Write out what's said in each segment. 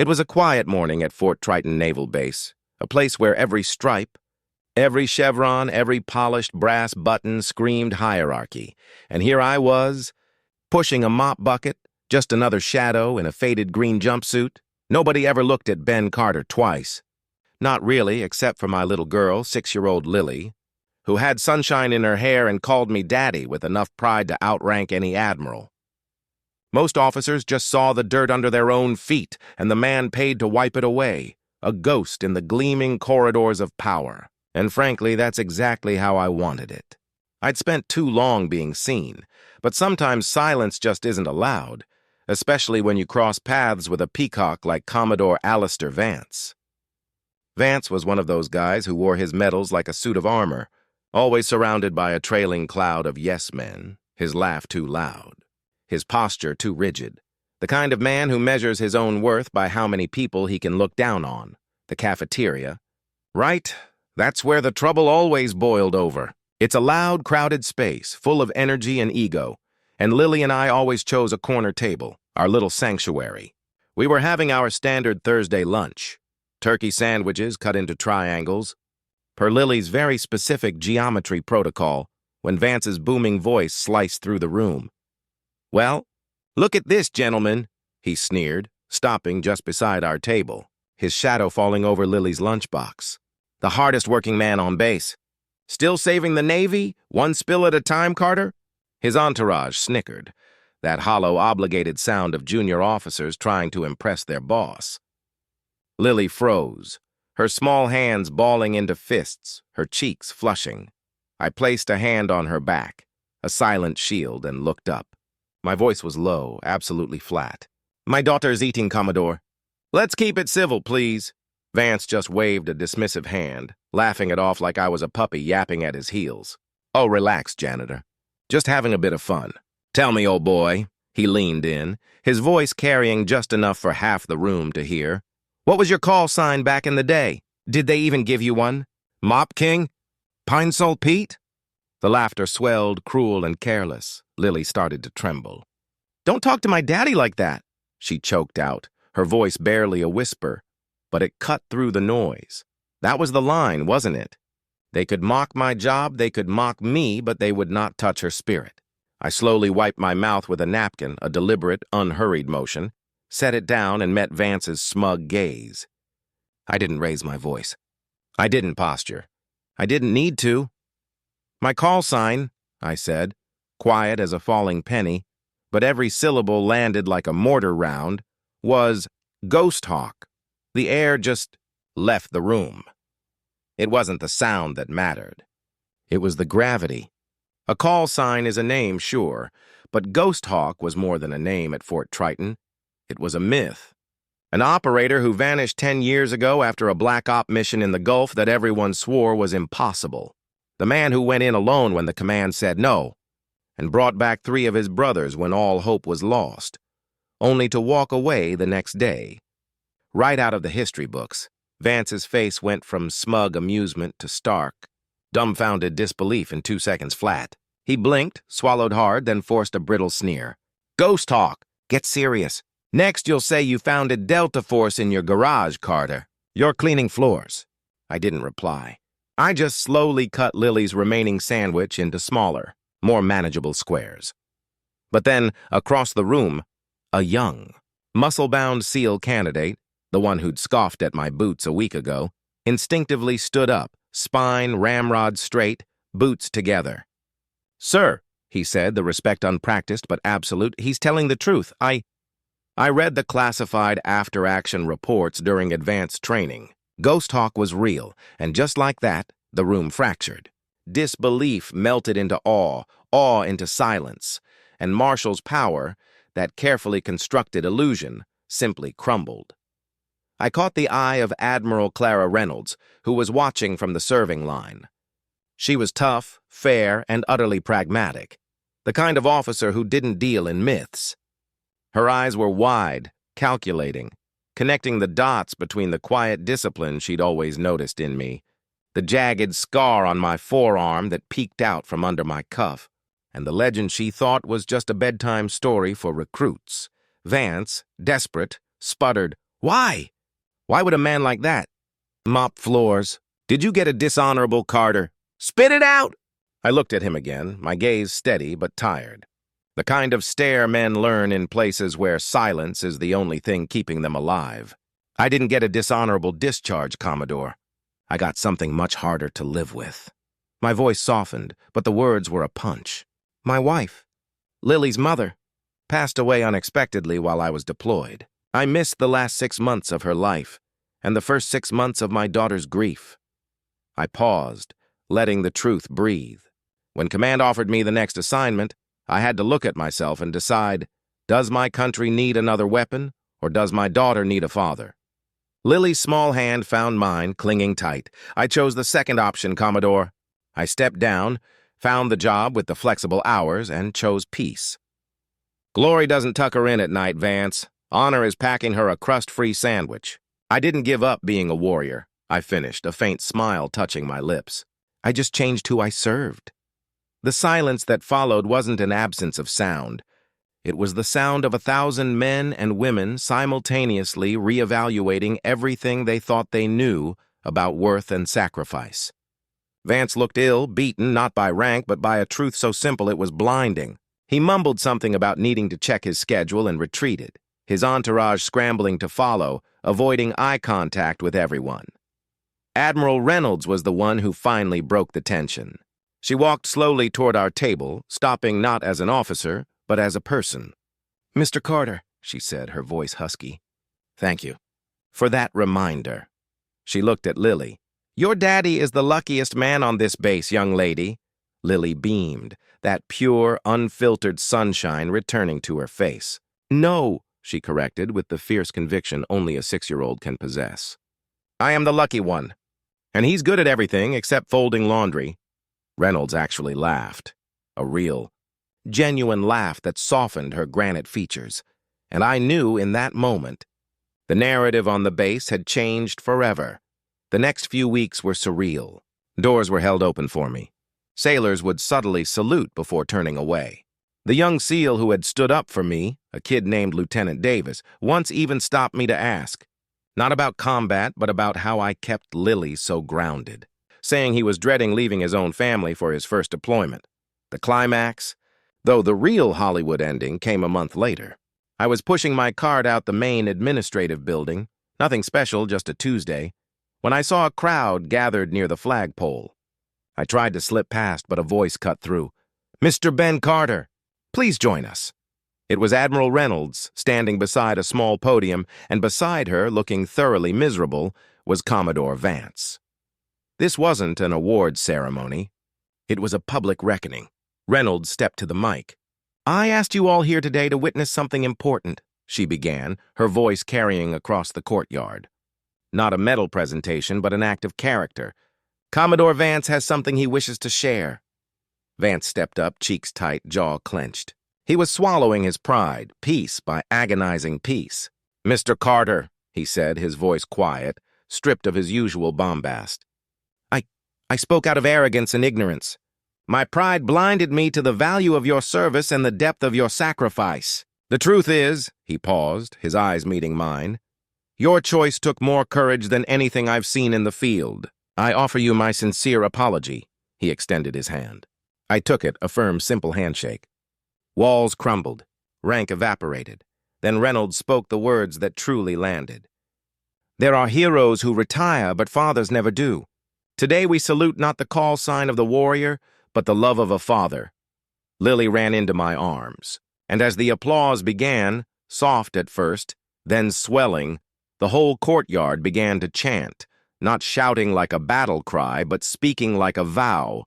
It was a quiet morning at Fort Triton Naval Base, a place where every stripe, every chevron, every polished brass button screamed hierarchy. And here I was, pushing a mop bucket, just another shadow in a faded green jumpsuit. Nobody ever looked at Ben Carter twice. Not really, except for my little girl, 6-year-old Lily, who had sunshine in her hair and called me Daddy with enough pride to outrank any admiral. Most officers just saw the dirt under their own feet and the man paid to wipe it away, a ghost in the gleaming corridors of power. And frankly, that's exactly how I wanted it. I'd spent too long being seen, but sometimes silence just isn't allowed, especially when you cross paths with a peacock like Commodore Alistair Vance. Vance was one of those guys who wore his medals like a suit of armor, always surrounded by a trailing cloud of yes-men, his laugh too loud, his posture too rigid, the kind of man who measures his own worth by how many people he can look down on, the cafeteria. Right, that's where the trouble always boiled over. It's a loud, crowded space, full of energy and ego, and Lily and I always chose a corner table, our little sanctuary. We were having our standard Thursday lunch, turkey sandwiches cut into triangles, per Lily's very specific geometry protocol, when Vance's booming voice sliced through the room. "Well, look at this, gentlemen," he sneered, stopping just beside our table, his shadow falling over Lily's lunchbox. "The hardest working man on base. Still saving the Navy, one spill at a time, Carter?" His entourage snickered, that hollow, obligated sound of junior officers trying to impress their boss. Lily froze, her small hands balling into fists, her cheeks flushing. I placed a hand on her back, a silent shield, and looked up. My voice was low, absolutely flat. "My daughter's eating, Commodore. Let's keep it civil, please." Vance just waved a dismissive hand, laughing it off like I was a puppy yapping at his heels. "Oh, relax, Janitor. Just having a bit of fun. Tell me, old boy." He leaned in, his voice carrying just enough for half the room to hear. "What was your call sign back in the day? Did they even give you one? Mop King? Pine Sol Pete?" The laughter swelled, cruel and careless. Lily started to tremble. "Don't talk to my daddy like that," she choked out, her voice barely a whisper, but it cut through the noise. That was the line, wasn't it? They could mock my job, they could mock me, but they would not touch her spirit. I slowly wiped my mouth with a napkin, a deliberate, unhurried motion, set it down and met Vance's smug gaze. I didn't raise my voice. I didn't posture. I didn't need to. "My call sign," I said, quiet as a falling penny, but every syllable landed like a mortar round, was Ghost Hawk. The air just left the room. It wasn't the sound that mattered. It was the gravity. A call sign is a name, sure, but Ghost Hawk was more than a name at Fort Triton. It was a myth. An operator who vanished 10 years ago after a black op mission in the Gulf that everyone swore was impossible. The man who went in alone when the command said no, and brought back 3 of his brothers when all hope was lost, only to walk away the next day. Right out of the history books, Vance's face went from smug amusement to stark, dumbfounded disbelief in 2 seconds flat. He blinked, swallowed hard, then forced a brittle sneer. "Ghost Hawk, get serious. Next you'll say you founded Delta Force in your garage, Carter. You're cleaning floors." I didn't reply. I just slowly cut Lily's remaining sandwich into smaller, more manageable squares. But then, across the room, a young, muscle-bound SEAL candidate, the one who'd scoffed at my boots a week ago, instinctively stood up, spine ramrod straight, boots together. "Sir," he said, the respect unpracticed but absolute, "he's telling the truth. I read the classified after-action reports during advanced training. Ghost Hawk was real, and just like that, the room fractured. Disbelief melted into awe, awe into silence, and Marshall's power, that carefully constructed illusion, simply crumbled. I caught the eye of Admiral Clara Reynolds, who was watching from the serving line. She was tough, fair, and utterly pragmatic, the kind of officer who didn't deal in myths. Her eyes were wide, calculating, connecting the dots between the quiet discipline she'd always noticed in me, the jagged scar on my forearm that peeked out from under my cuff, and the legend she thought was just a bedtime story for recruits. Vance, desperate, sputtered, Why? Why would a man like that mop floors? Did you get a dishonorable, Carter? Spit it out! I looked at him again, my gaze steady but tired. The kind of stare men learn in places where silence is the only thing keeping them alive. I didn't get a dishonorable discharge, Commodore. I got something much harder to live with. My voice softened, but the words were a punch. My wife, Lily's mother, passed away unexpectedly while I was deployed. I missed the last 6 months of her life and the first 6 months of my daughter's grief. I paused, letting the truth breathe. When command offered me the next assignment, I had to look at myself and decide, does my country need another weapon, or does my daughter need a father? Lily's small hand found mine, clinging tight. I chose the second option, Commodore. I stepped down, found the job with the flexible hours, and chose peace. Glory doesn't tuck her in at night, Vance. Honor is packing her a crust-free sandwich. I didn't give up being a warrior, I finished, a faint smile touching my lips. I just changed who I served. The silence that followed wasn't an absence of sound. It was the sound of 1,000 men and women simultaneously reevaluating everything they thought they knew about worth and sacrifice. Vance looked ill, beaten not by rank but by a truth so simple it was blinding. He mumbled something about needing to check his schedule and retreated, his entourage scrambling to follow, avoiding eye contact with everyone. Admiral Reynolds was the one who finally broke the tension. She walked slowly toward our table, stopping not as an officer, but as a person. "Mr. Carter," she said, her voice husky. "Thank you for that reminder." She looked at Lily. "Your daddy is the luckiest man on this base, young lady." Lily beamed, that pure, unfiltered sunshine returning to her face. "No," she corrected with the fierce conviction only a 6-year-old can possess. "I am the lucky one, and he's good at everything except folding laundry." Reynolds actually laughed, a real, genuine laugh that softened her granite features, and I knew in that moment the narrative on the base had changed forever. The next few weeks were surreal. Doors were held open for me. Sailors would subtly salute before turning away. The young SEAL who had stood up for me, a kid named Lieutenant Davis, once even stopped me to ask, not about combat, but about how I kept Lily so grounded, saying he was dreading leaving his own family for his first deployment. The climax, though the real Hollywood ending, came a month later. I was pushing my cart out the main administrative building, nothing special, just a Tuesday, when I saw a crowd gathered near the flagpole. I tried to slip past, but a voice cut through. "Mr. Ben Carter, please join us." It was Admiral Reynolds, standing beside a small podium, and beside her, looking thoroughly miserable, was Commodore Vance. This wasn't an awards ceremony. It was a public reckoning. Reynolds stepped to the mic. "I asked you all here today to witness something important," she began, her voice carrying across the courtyard. Not a medal presentation, but an act of character. "Commodore Vance has something he wishes to share." Vance stepped up, cheeks tight, jaw clenched. He was swallowing his pride, piece by agonizing piece. "Mr. Carter," he said, his voice quiet, stripped of his usual bombast. I spoke out of arrogance and ignorance. My pride blinded me to the value of your service and the depth of your sacrifice. The truth is," he paused, his eyes meeting mine, "your choice took more courage than anything I've seen in the field. I offer you my sincere apology." He extended his hand. I took it, a firm, simple handshake. Walls crumbled, rank evaporated. Then Reynolds spoke the words that truly landed. "There are heroes who retire, but fathers never do. Today we salute not the call sign of the warrior, but the love of a father." Lily ran into my arms, and as the applause began, soft at first, then swelling, the whole courtyard began to chant, not shouting like a battle cry, but speaking like a vow.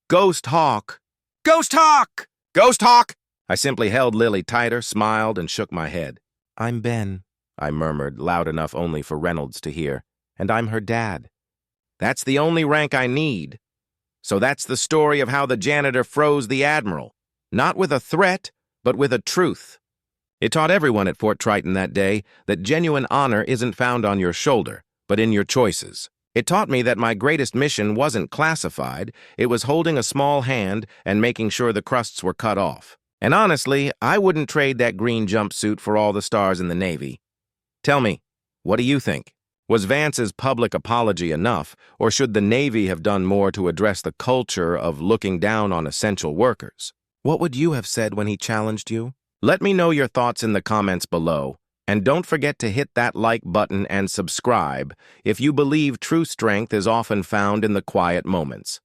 "Ghost Hawk! Ghost Hawk! Ghost Hawk!" I simply held Lily tighter, smiled, and shook my head. "I'm Ben," I murmured, loud enough only for Reynolds to hear, "and I'm her dad. That's the only rank I need." So that's the story of how the janitor froze the Admiral, not with a threat, but with a truth. It taught everyone at Fort Triton that day that genuine honor isn't found on your shoulder, but in your choices. It taught me that my greatest mission wasn't classified, it was holding a small hand and making sure the crusts were cut off. And honestly, I wouldn't trade that green jumpsuit for all the stars in the Navy. "Tell me, What do you think? Was Vance's public apology enough, or should the Navy have done more to address the culture of looking down on essential workers? What would you have said when he challenged you? Let me know your thoughts in the comments below, and don't forget to hit that like button and subscribe if you believe true strength is often found in the quiet moments.